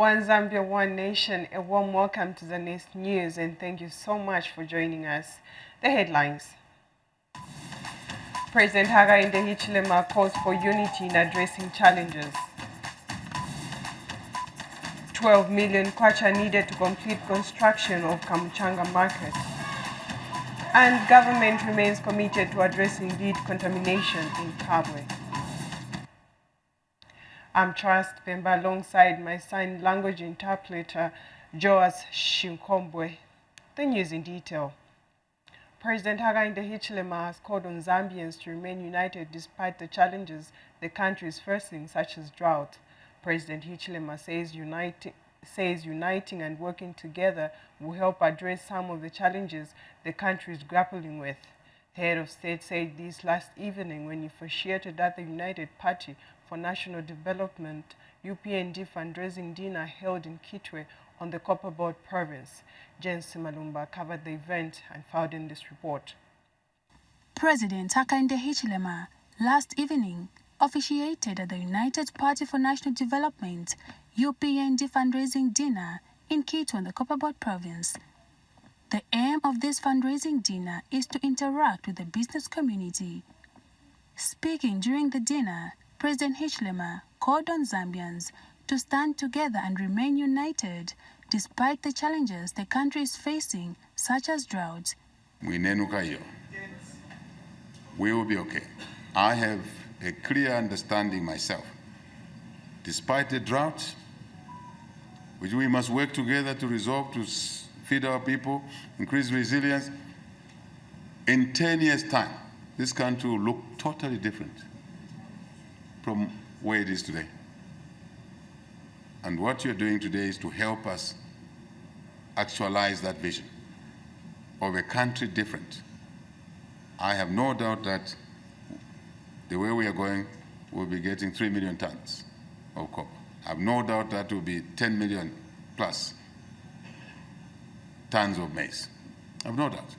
One Zambia, One Nation, a warm welcome to Zanis News, and thank you so much for joining us. The headlines. President Hakainde Hichilema calls for unity in addressing challenges. 12 million kwacha needed to complete construction of Kamuchanga Market. And government remains committed to addressing lead contamination in Kabwe. I'm Trust Pemba alongside my sign language interpreter, Joas Shinkombwe. The news in detail. President Hakainde Hichilema has called on Zambians to remain united despite the challenges the country is facing, such as drought. President Hichilema says uniting and working together will help address some of the challenges the country is grappling with. The head of state said this last evening when he officiated at the United Party for National Development UPND fundraising dinner held in Kitwe on the Copperbelt province. Jen Simalumba covered the event and filed in this report. President Hakainde Hichilema last evening officiated at the United Party for National Development UPND fundraising dinner in Kitwe on the Copperbelt province. The aim of this fundraising dinner is to interact with the business community. Speaking during the dinner, President Hichilema called on Zambians to stand together and remain united despite the challenges the country is facing, such as drought. We will be okay. I have a clear understanding myself. Despite the drought, which we must work together to resolve, to feed our people, increase resilience, in 10 years' time, this country will look totally different from where it is today. And what you're doing today is to help us actualize that vision of a country different. I have no doubt that the way we are going, we'll be getting 3 million tons of copper. I have no doubt that will be 10 million plus tons of maize. I have no doubt.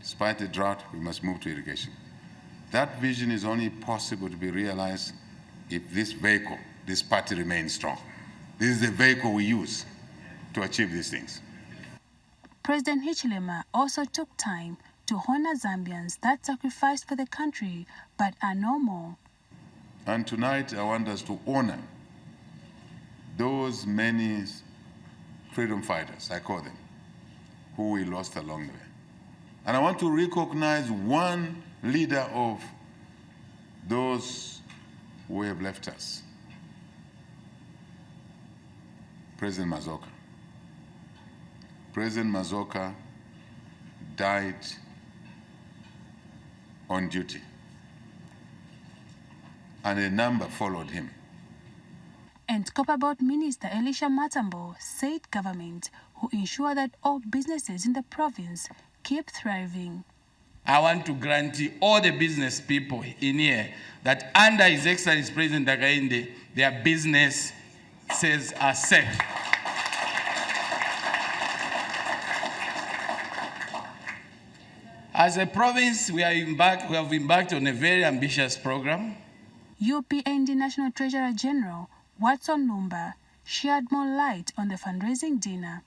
Despite the drought, we must move to irrigation. That vision is only possible to be realized if this vehicle, this party remains strong. This is the vehicle we use to achieve these things. President Hichilema also took time to honor Zambians that sacrificed for the country but are no more. And tonight I want us to honor those many freedom fighters, I call them, who we lost along the way. And I want to recognize one leader of those who have left us, President Mazoka. President Mazoka died on duty, and a number followed him. And Copperbelt Minister Elisha Matambo said government will ensure that all businesses in the province keep thriving. I want to guarantee all the business people in here that under His Excellency President Hakainde, their businesses are safe. As a province, we have embarked on a very ambitious program. UPND National Treasurer General Watson Lumba shared more light on the fundraising dinner.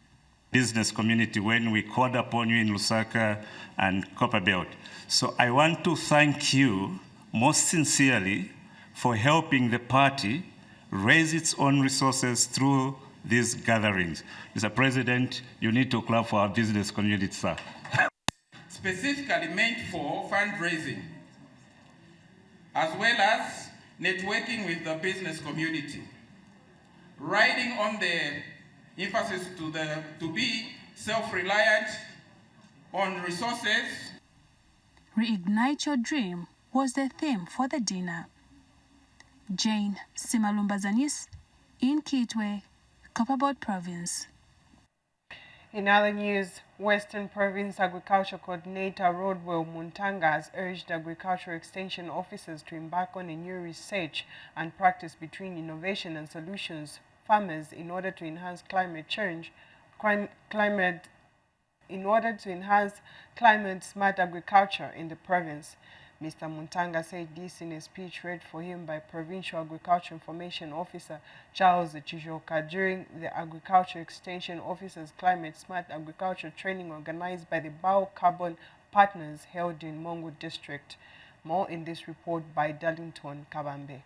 Business community when we called upon you in Lusaka and Copperbelt. So I want to thank you most sincerely for helping the party raise its own resources through these gatherings. Mr. President, you need to clap for our business community, sir. Specifically meant for fundraising, as well as networking with the business community, riding on the emphasis to be self-reliant on resources. Reignite your dream was the theme for the dinner. Jane Simalumba Zanis in Kitwe, Copperbelt Province. In other news, Western Province Agriculture Coordinator Rodwell Muntanga has urged agricultural extension officers to embark on a new research and practice between innovation and solutions farmers in order to enhance climate smart agriculture in the province. Mr. Muntanga said this in a speech read for him by Provincial Agriculture Information Officer Charles Chijoka during the Agriculture Extension Officer's Climate Smart Agriculture Training organized by the Biocarbon Partners held in Mongo District. More in this report by Darlington Kabambe.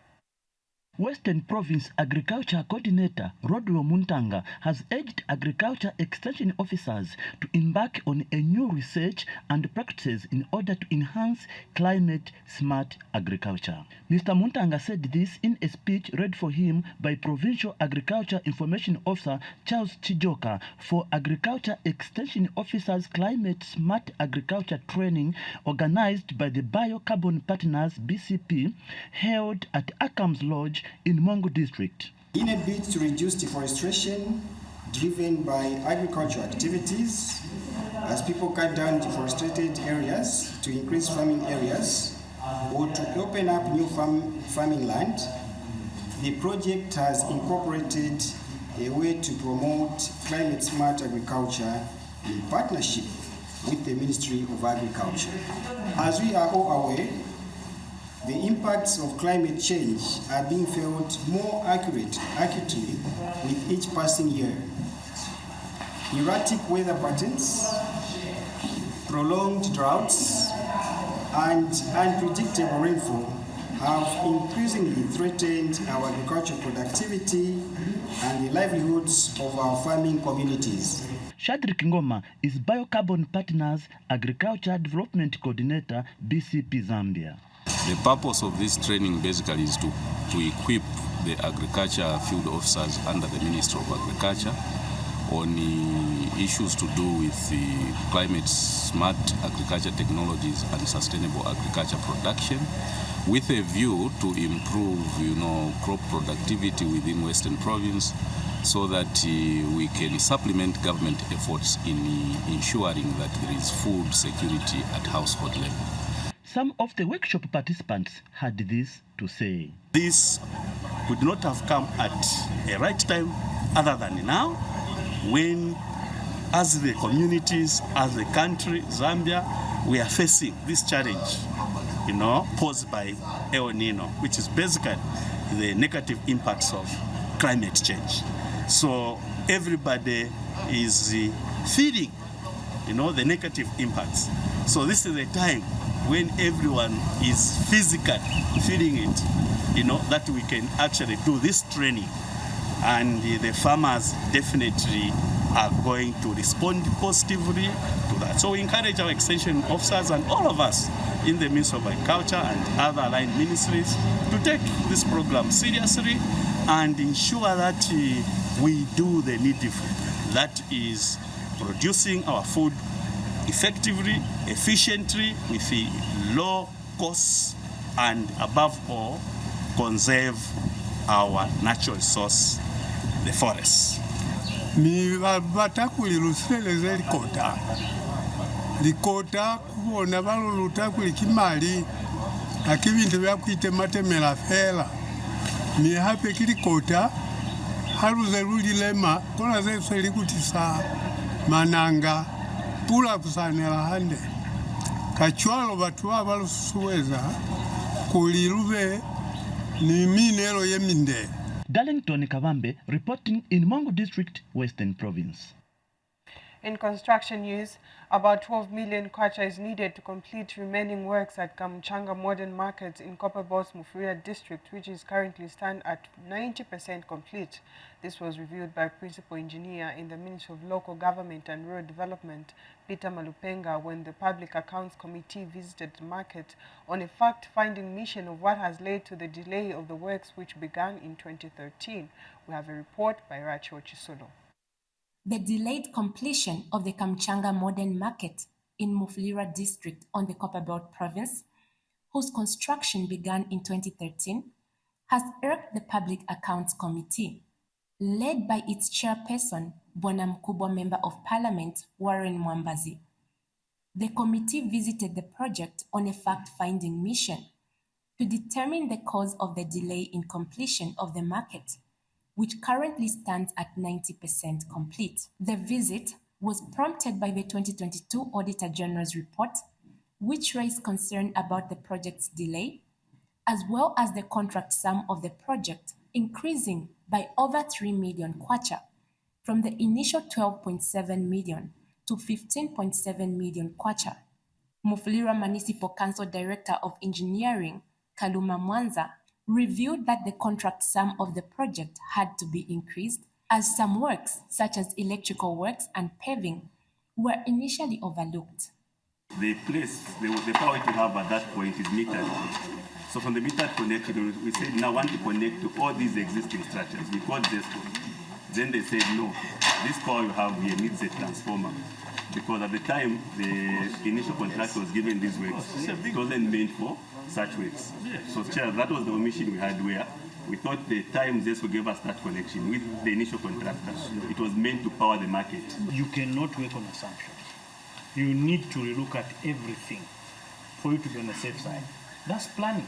Western Province Agriculture Coordinator Rodrigo Muntanga has urged agriculture extension officers to embark on a new research and practices in order to enhance climate-smart agriculture. Mr. Muntanga said this in a speech read for him by Provincial Agriculture Information Officer Charles Chijoka for Agriculture Extension Officers Climate-Smart Agriculture Training organized by the Biocarbon Partners BCP held at Akams Lodge in Mongo District. In a bid to reduce deforestation driven by agricultural activities, as people cut down deforested areas to increase farming areas or to open up new farming land, the project has incorporated a way to promote climate smart agriculture in partnership with the Ministry of Agriculture. As we are all aware, the impacts of climate change are being felt more acutely with each passing year. Erratic weather patterns, prolonged droughts, and unpredictable rainfall have increasingly threatened our agricultural productivity and the livelihoods of our farming communities. Shadrick Ngoma is Biocarbon Partners Agriculture Development Coordinator, BCP Zambia. The purpose of this training basically is to equip the agriculture field officers under the Ministry of Agriculture on issues to do with the climate smart agriculture technologies and sustainable agriculture production, with a view to improve, crop productivity within Western Province, so that we can supplement government efforts in ensuring that there is food security at household level. Some of the workshop participants had this to say. This would not have come at a right time other than now, when as the communities, as the country, Zambia, we are facing this challenge, posed by El Nino, which is basically the negative impacts of climate change. So everybody is feeling, the negative impacts. So this is the time when everyone is physically feeling it, that we can actually do this training. And the farmers definitely are going to respond positively to that. So we encourage our extension officers and all of us in the Ministry of Agriculture and other aligned ministries to take this program seriously and ensure that we do the needful. That is producing our food effectively, efficiently, with low costs, and above all, conserve our natural resource, the forests. Ni batakuli luseleze likota kubona baluluta kuli kimali akibintu byakwite matemela fela ni hape kilikota haluze lulilema kona zeso likutisa mananga pula kusanela hande kachwalo batu abalusuweza kulilube ni minero yeminde. Darlington Kabambe reporting in Mongo District, Western Province. In construction news, about 12 million kwacha is needed to complete remaining works at Kamchanga Modern Market in Copperbelt Mufulira District, which is currently stand at 90% complete. This was revealed by Principal Engineer in the Ministry of Local Government and Rural Development, Peter Malupenga, when the Public Accounts Committee visited the market on a fact-finding mission of what has led to the delay of the works which began in 2013. We have a report by Racho Chisolo. The delayed completion of the Kamchanga Modern Market in Mufulira District on the Copperbelt Province, whose construction began in 2013, has irked the Public Accounts Committee, led by its chairperson, Bwana Mkubwa Member of Parliament, Warren Mwambazi. The committee visited the project on a fact-finding mission to determine the cause of the delay in completion of the market, which currently stands at 90% complete. The visit was prompted by the 2022 Auditor General's report which raised concern about the project's delay, as well as the contract sum of the project increasing by over 3 million kwacha, from the initial 12.7 million to 15.7 million kwacha. Mufulira Municipal Council Director of Engineering, Kaluma Mwanza, revealed that the contract sum of the project had to be increased as some works, such as electrical works and paving, were initially overlooked. The place, the power to have at that point is metered. So from the metered connection, we said now want to connect to all these existing structures. We called this one. Then they said, no, this power you have here needs a transformer. Because at the time, the initial contract was given these works. It wasn't meant for such works. So, Chair, that was the omission we had where we thought the time this will give us that connection with the initial contractor. It was meant to power the market. You cannot work on assumptions. You need to look at everything for you to be on the safe side. That's planning.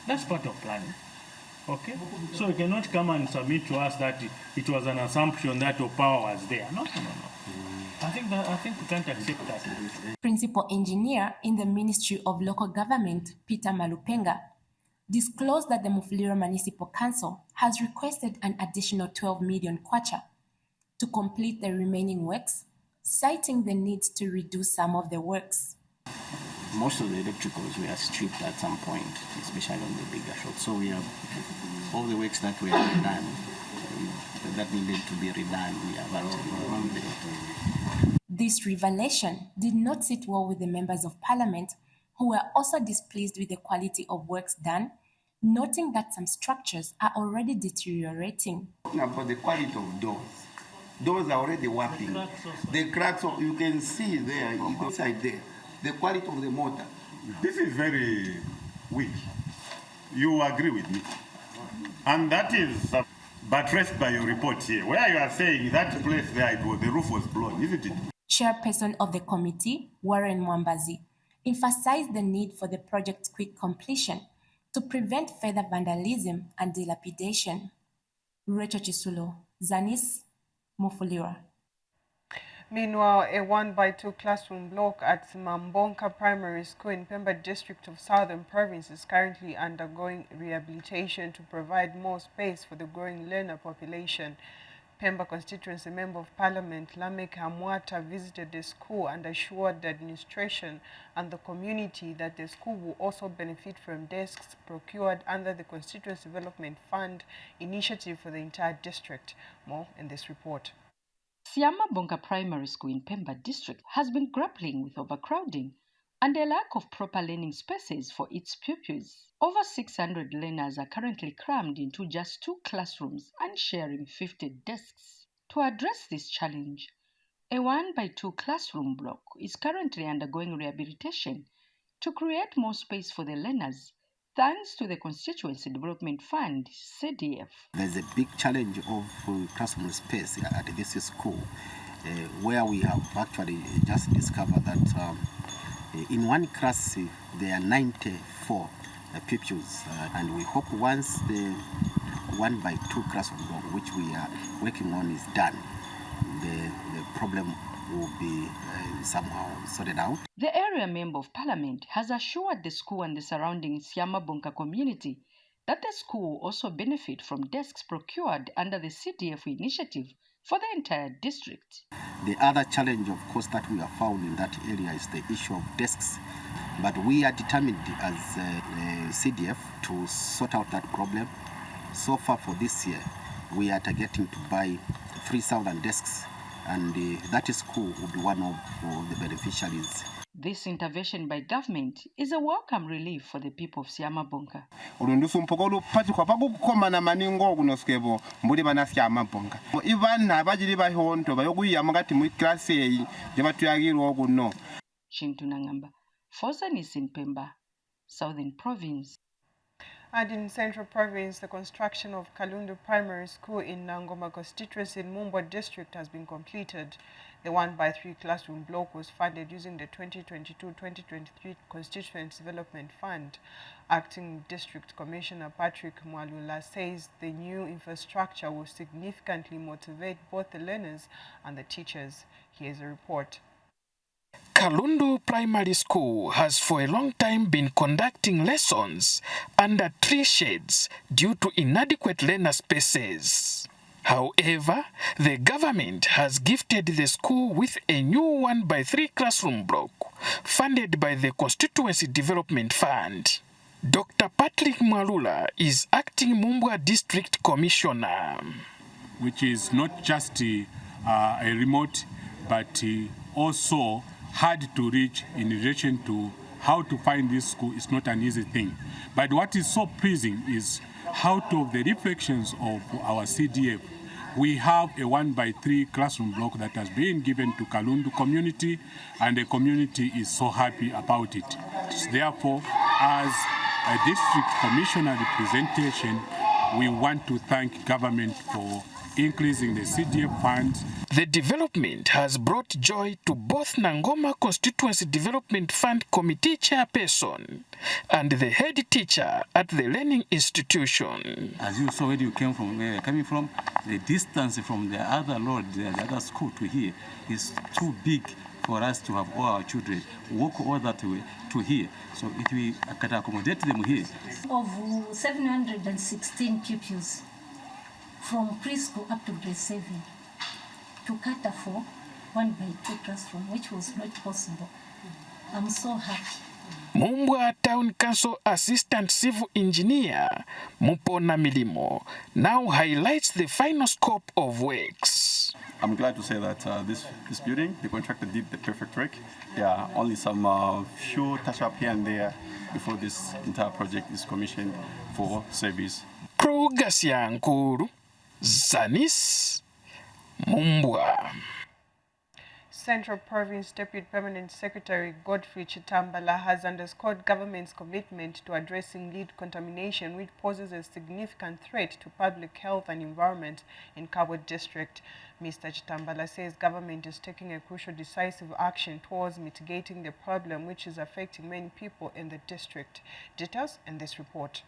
That's part of planning. Okay? So you cannot come and submit to us that it was an assumption that your power was there. No. I think we can't accept that. Principal engineer in the Ministry of Local Government, Peter Malupenga, disclosed that the Mufulira Municipal Council has requested an additional 12 million kwacha to complete the remaining works, citing the need to reduce some of the works. Most of the electricals were stripped at some point, especially on the bigger shops. So we have all the works that were done, that needed to be redone, we have actually done them. This revelation did not sit well with the members of parliament, who were also displeased with the quality of works done, noting that some structures are already deteriorating. About the quality of doors are already warping. The cracks, you can see there, inside there, the quality of the mortar. This is very weak. You agree with me. And that is buttressed by your report here, where you are saying that place there, the roof was blown, isn't it? Chairperson of the committee, Warren Mwambazi, emphasized the need for the project's quick completion to prevent further vandalism and dilapidation. Rachel Chisulo, Zanis, Mufulira. Meanwhile, a 1x2 classroom block at Mambonka Primary School in Pemba District of Southern Province is currently undergoing rehabilitation to provide more space for the growing learner population. Pemba Constituency Member of Parliament Lamek Hamwata visited the school and assured the administration and the community that the school will also benefit from desks procured under the Constituency Development Fund initiative for the entire district. More in this report. Siama Bonga Primary School in Pemba District has been grappling with overcrowding and a lack of proper learning spaces for its pupils. Over 600 learners are currently crammed into just 2 classrooms and sharing 50 desks. To address this challenge, a 1x2 classroom block is currently undergoing rehabilitation to create more space for the learners, thanks to the Constituency Development Fund, CDF. There's a big challenge of classroom space at this school, where we have actually just discovered that in one class there are 94 pupils, and we hope once the 1x2 classroom block, which we are working on, is done, the problem will be somehow sorted out. The area member of parliament has assured the school and the surrounding Siama Bonka community that the school will also benefit from desks procured under the CDF initiative for the entire district. The other challenge, of course, that we have found in that area is the issue of desks. But we are determined as CDF to sort out that problem. So far for this year, we are targeting to buy 3,000 desks, and that school will be one of the beneficiaries. This intervention by government is a welcome relief for the people of Siama Bonka. Chintunangamba, for Zanis in Pemba, Southern Province. And in Central Province, the construction of Kalundu Primary School in Nangoma constituency in Mumbo District has been completed. The 1x3 classroom block was funded using the 2022-2023 Constituency Development Fund. Acting District Commissioner Patrick Mwalula says the new infrastructure will significantly motivate both the learners and the teachers. Here's a report. Kalundu Primary School has for a long time been conducting lessons under tree shades due to inadequate learner spaces. However, the government has gifted the school with a new 1x3 classroom block funded by the Constituency Development Fund. Dr. Patrick Mwalula is acting Mumbwa District Commissioner. Which is not just a remote, but also hard to reach in relation to how to find this school is not an easy thing. But what is so pleasing is out of the reflections of our CDF, we have a 1x3 classroom block that has been given to Kalundu community, and the community is so happy about it. Therefore, as a district commissioner representation, we want to thank government for increasing the CDF funds. The development has brought joy to both Nangoma Constituency Development Fund Committee chairperson and the head teacher at the learning institution. As you saw where you came from, where you're coming from, the distance from the other road, the other school to here is too big for us to have all our children walk all that way to here. So if we can accommodate them here. Of 716 pupils from preschool up to grade 7 to cater for 1x2 classroom, which was not possible. I'm so happy. Mumbwa Town Council Assistant Civil Engineer Mupona Milimo now highlights the final scope of works. I'm glad to say that this building, the contractor did the perfect work. There are only some few touch-up here and there before this entire project is commissioned for service. Krugasiankuru, Zanis, Mumbwa. Central Province Deputy Permanent Secretary Godfrey Chitambala has underscored government's commitment to addressing lead contamination, which poses a significant threat to public health and environment in Kabwe District. Mr. Chitambala says government is taking a crucial decisive action towards mitigating the problem, which is affecting many people in the district. Details in this report.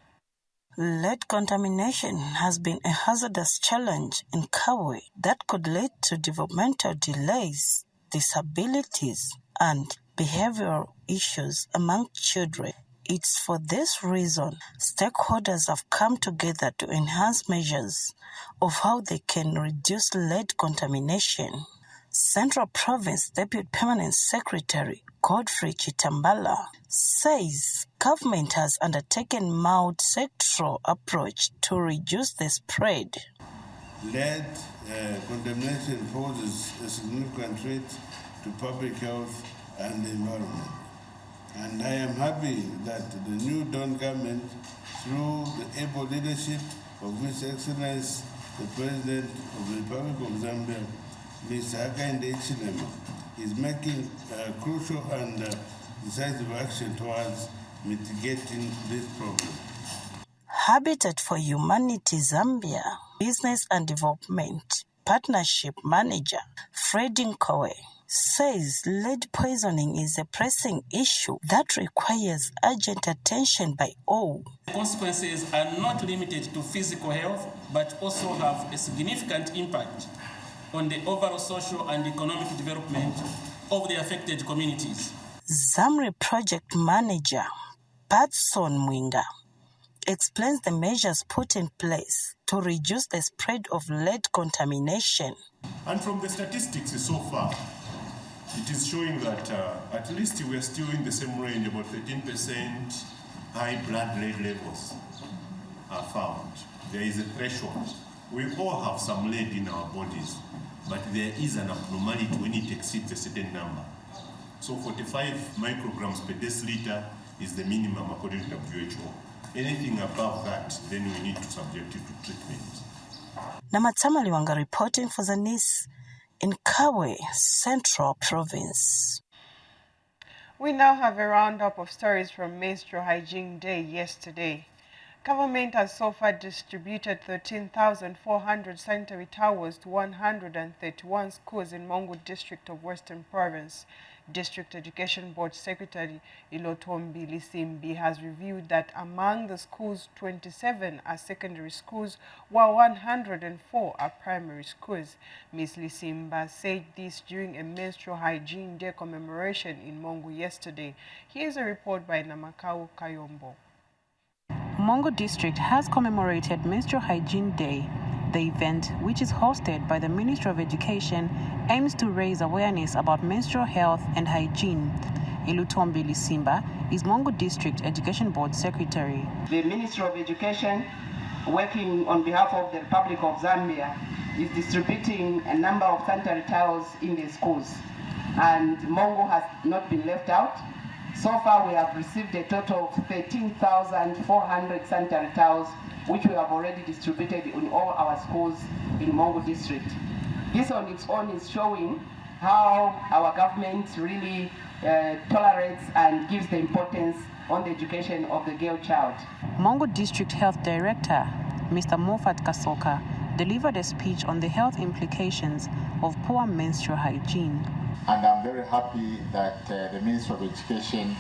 Lead contamination has been a hazardous challenge in Kabwe that could lead to developmental delays, disabilities, and behavioral issues among children. It's for this reason stakeholders have come together to enhance measures of how they can reduce lead contamination. Central Province Deputy Permanent Secretary Godfrey Chitambala says government has undertaken multi-sectoral approach to reduce the spread. Lead contamination poses a significant threat to public health and the environment. And I am happy that the new Dawn government, through the able leadership of His Excellency, the President of the Republic of Zambia, Mr. Hakainde Hichilema, is making crucial and decisive action towards mitigating this problem. Habitat for Humanity Zambia Business and Development Partnership Manager Fred Nkowe says lead poisoning is a pressing issue that requires urgent attention by all. The consequences are not limited to physical health, but also have a significant impact on the overall social and economic development of the affected communities. Zamri Project Manager Patson Mwinga explains the measures put in place to reduce the spread of lead contamination. And from the statistics so far, it is showing that at least we are still in the same range, about 13% high blood lead levels are found. There is a threshold. We all have some lead in our bodies, but there is an abnormality when it exceeds a certain number. So 45 micrograms per deciliter is the minimum according to WHO. Anything above that, then we need to subject it to treatment. Namatsama Liwanga reporting for Zanis in Kabwe, Central Province. We now have a roundup of stories from Menstrual Hygiene Day yesterday. Government has so far distributed 13,400 sanitary towels to 131 schools in Mongu District of Western Province. District Education Board Secretary Ilotombi Lisimbi has revealed that among the schools, 27 are secondary schools, while 104 are primary schools. Ms. Lisimba said this during a Menstrual Hygiene Day commemoration in Mongu yesterday. Here's a report by Namakau Kayombo. Mongu District has commemorated Menstrual Hygiene Day. The event, which is hosted by the Ministry of Education, aims to raise awareness about menstrual health and hygiene. Ilutombi Lisimba is Mongu District Education Board Secretary. The Ministry of Education, working on behalf of the Republic of Zambia, is distributing a number of sanitary towels in the schools. And Mongu has not been left out. So far, we have received a total of 13,400 sanitary towels, which we have already distributed in all our schools in Mongu District. This on its own is showing how our government really tolerates and gives the importance on the education of the girl child. Mongu District Health Director, Mr. Mofat Kasoka, delivered a speech on the health implications of poor menstrual hygiene. And I'm very happy that the Ministry of Education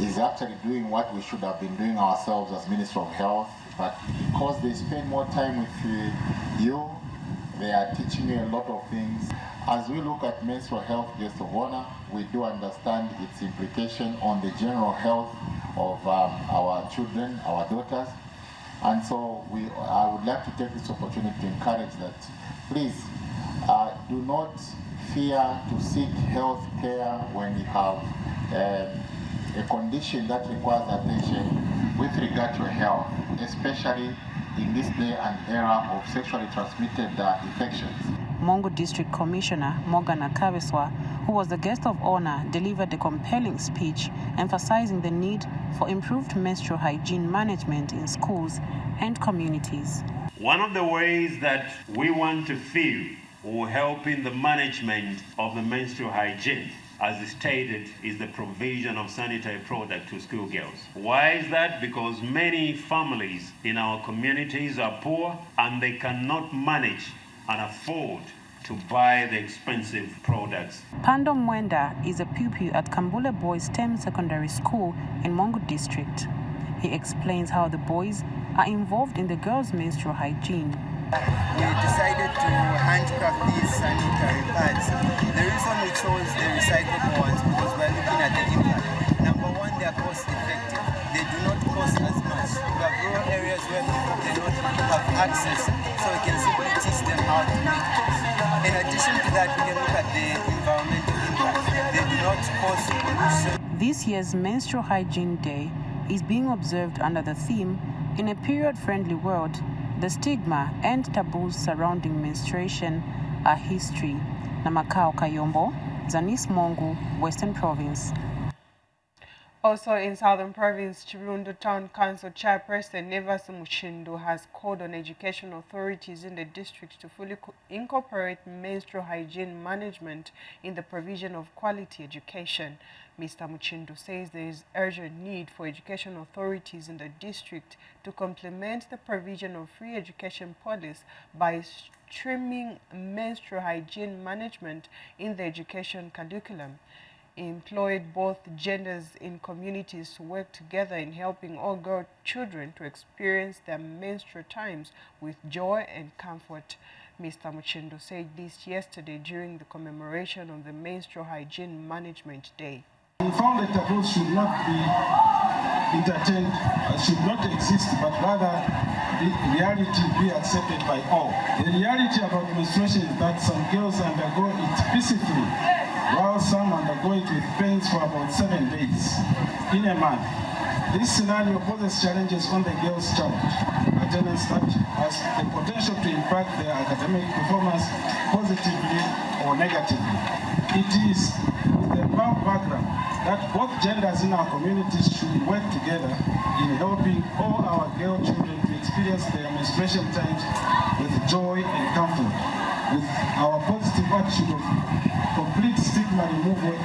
is actually doing what we should have been doing ourselves as Ministry of Health, but because they spend more time with you, they are teaching you a lot of things. As we look at menstrual health guest of honor, we do understand its implication on the general health of our children, our daughters. And so I would like to take this opportunity to encourage that, please, do not fear to seek health care when you have a condition that requires attention with regard to your health, especially in this day and era of sexually transmitted infections. Mongu District Commissioner Morgan Akabeswa, who was the guest of honor, delivered a compelling speech emphasizing the need for improved menstrual hygiene management in schools and communities. One of the ways that we want to feel will help in the management of the menstrual hygiene, as stated, is the provision of sanitary products to schoolgirls. Why is that? Because many families in our communities are poor and they cannot manage and afford to buy the expensive products. Pando Mwenda is a pupil at Kambule Boys STEM Secondary School in Mongu District. He explains how the boys are involved in the girls' menstrual hygiene. We decided to handcraft these sanitary pads. The reason we chose the recyclable ones because we're looking at the impact. Number one, they are cost effective. They do not cost as much. We have rural areas where people cannot have access, so we can simply teach them how to make this. In addition to that, we can look at the environmental impact. They do not cause pollution. This year's Menstrual Hygiene Day is being observed under the theme, "In a period-friendly world, the stigma and taboos surrounding menstruation are history." Namakao Kayombo, Zanis Mongu, Western Province. Also in Southern Province, Chirundo Town Council Chairperson Nevas Muchindo has called on education authorities in the district to fully incorporate menstrual hygiene management in the provision of quality education. Mr. Muchindo says there is urgent need for education authorities in the district to complement the provision of free education policy by streaming menstrual hygiene management in the education curriculum. He employed both genders in communities to work together in helping all girl children to experience their menstrual times with joy and comfort. Mr. Muchindo said this yesterday during the commemoration of the Menstrual Hygiene Management Day. Unfounded taboos should not be entertained, should not exist, but rather the reality be accepted by all. The reality about menstruation is that some girls undergo it peacefully, while some undergo it with pains for about 7 days in a month. This scenario poses challenges on the girl's child. Attendance that has the potential to impact their academic performance positively or negatively. It is with the above background that both genders in our communities should work together in helping all our girl children to experience their menstruation times with joy and comfort, with our positive attitude of complete stigma removal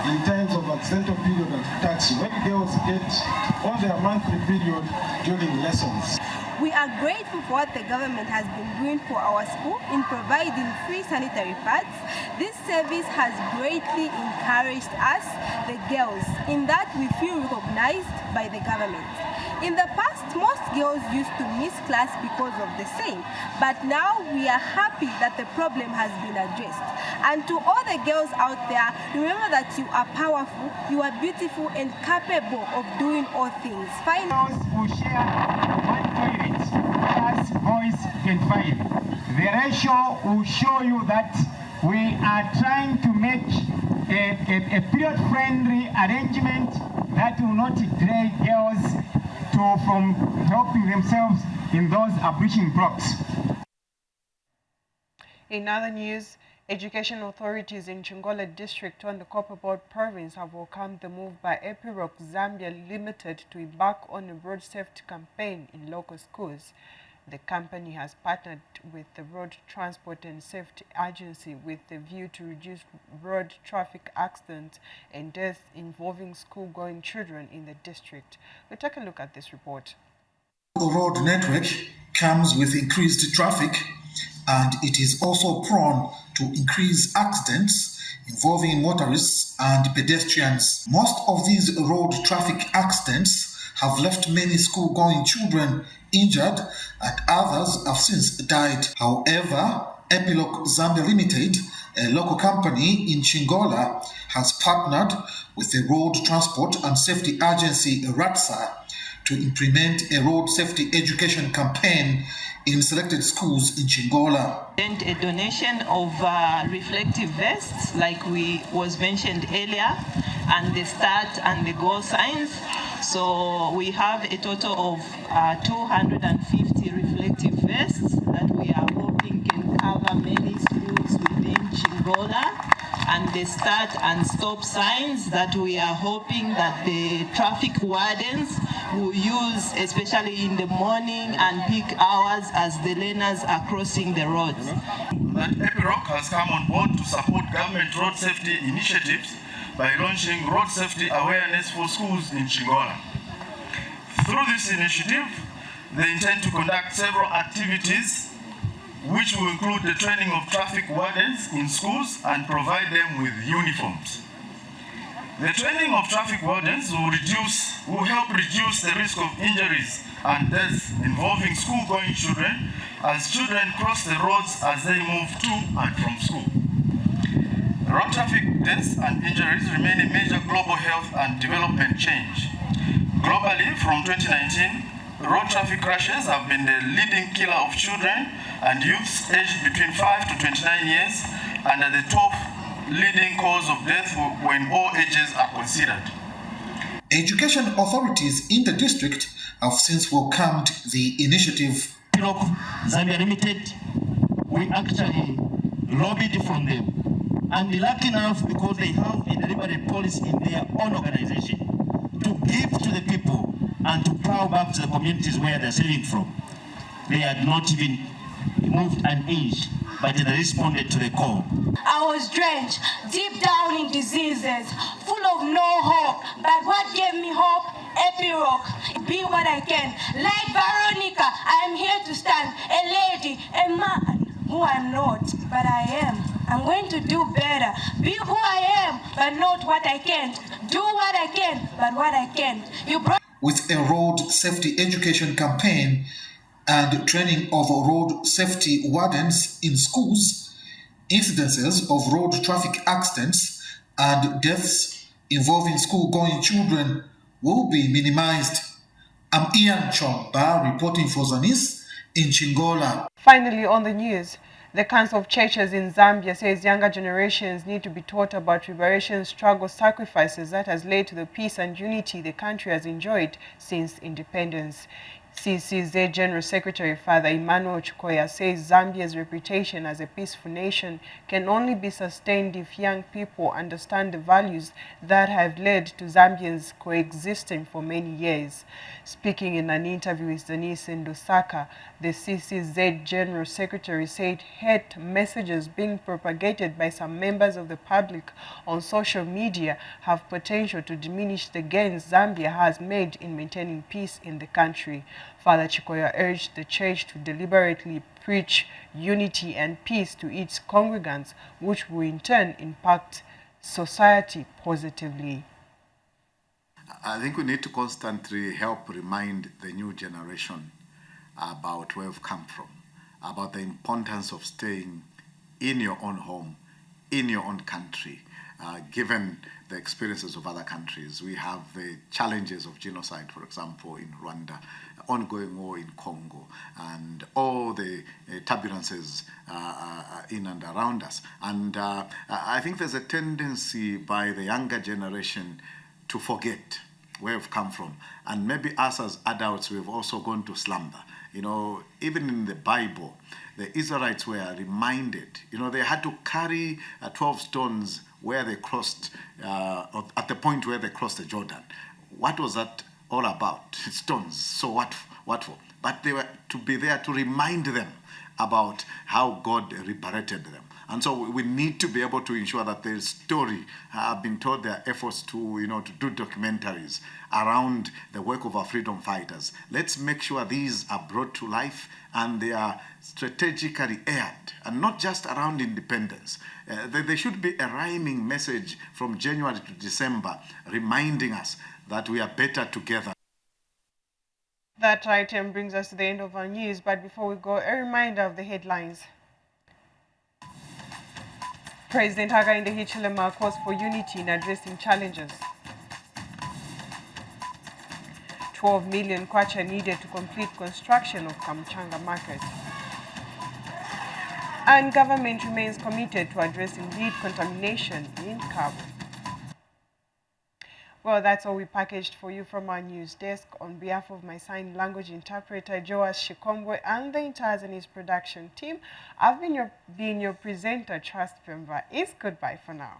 in times of accidental period attacks when girls get on their monthly period during lessons. We are grateful for what the government has been doing for our school in providing free sanitary pads. This service has greatly encouraged us, the girls, in that we feel recognized by the government. In the past, most girls used to miss class because of the same, but now we are happy that the problem has been addressed. And to all the girls out there, remember that you are powerful, you are beautiful and capable of doing all things. Finally, who share one toilet, whereas boys can find. The ratio will show you that we are trying to make a period-friendly arrangement that will not delay girls from helping themselves in those ablution blocks. In other news, education authorities in Chingola district on the Copperbelt province have welcomed the move by Epiroc Zambia Limited to embark on a road safety campaign in local schools. The company has partnered with the Road Transport and Safety Agency with the view to reduce road traffic accidents and deaths involving school-going children in the district. We'll take a look at this report. The road network comes with increased traffic, and it is also prone to increased accidents involving motorists and pedestrians. Most of these road traffic accidents have left many school-going children injured, and others have since died. However, Epiloc Zambia Limited, a local company in Chingola, has partnered with the Road Transport and Safety Agency, RATSA, to implement a road safety education campaign in selected schools in Chingola. And a donation of reflective vests, like was mentioned earlier, and the start and the goal signs. So we have a total of 250 reflective vests that we are hoping can cover many schools within Chingola, and the start and stop signs that we are hoping that the traffic wardens will use, especially in the morning and peak hours as the learners are crossing the roads. That Epiroc has come on board to support government road safety initiatives by launching road safety awareness for schools in Chingola. Through this initiative, they intend to conduct several activities which will include the training of traffic wardens in schools and provide them with uniforms. The training of traffic wardens will help reduce the risk of injuries and deaths involving school-going children as children cross the roads as they move to and from school. Road traffic deaths and injuries remain a major global health and development change. Globally, from 2019, road traffic crashes have been the leading killer of children and youths aged between 5 to 29 years and are the top leading cause of death when all ages are considered. Education authorities in the district have since welcomed the initiative. Zambia Limited, we actually lobbied from them. And lucky enough, because they have a deliberate policy in their own organization to give to the people and to plow back to the communities where they're selling from. They had not even moved an inch, but they responded to the call. I was drenched deep down in diseases, full of no hope, but what gave me hope? Epiroc, be what I can. Like Veronica, I am here to stand, a lady, a man who I'm not, but I am. I'm going to do better. Be who I am, but not what I can't. Do what I can, but what I can't. With a road safety education campaign and training of road safety wardens in schools, incidences of road traffic accidents and deaths involving school-going children will be minimized. I'm Ian Chomba reporting for Zanis in Chingola. Finally, on the news, the Council of Churches in Zambia says younger generations need to be taught about liberation struggle sacrifices that has led to the peace and unity the country has enjoyed since independence. CCZ General Secretary Father Emmanuel Chukoya says Zambia's reputation as a peaceful nation can only be sustained if young people understand the values that have led to Zambians coexisting for many years. Speaking in an interview with Zanis in Lusaka, the CCZ General Secretary said hate messages being propagated by some members of the public on social media have potential to diminish the gains Zambia has made in maintaining peace in the country. Father Chikoya urged the church to deliberately preach unity and peace to its congregants, which will in turn impact society positively. I think we need to constantly help remind the new generation about where we've come from, about the importance of staying in your own home, in your own country, given the experiences of other countries. We have the challenges of genocide, for example, in Rwanda, ongoing war in Congo, and all the turbulences in and around us. And I think there's a tendency by the younger generation to forget where we've come from. And maybe us as adults, we've also gone to slumber. You know, even in the Bible, the Israelites were reminded, you know, they had to carry 12 stones where they crossed, at the point where they crossed the Jordan. What was that all about? Stones. So what for? But they were to be there to remind them about how God liberated them. And so we need to be able to ensure that their story have been told, their efforts to, you know, to do documentaries around the work of our freedom fighters. Let's make sure these are brought to life and they are strategically aired, and not just around independence. There should be a rhyming message from January to December reminding us that we are better together. That item brings us to the end of our news, but before we go, a reminder of the headlines. President Hakainde Hichilema calls for unity in addressing challenges. 12 million kwacha needed to complete construction of Kamchanga Market. And government remains committed to addressing lead contamination in Cabo. Well, that's all we packaged for you from our news desk. On behalf of my sign language interpreter, Joas Shikombwe, and the entire Zanis production team, I've been your presenter, Trust Pemba. It's goodbye for now.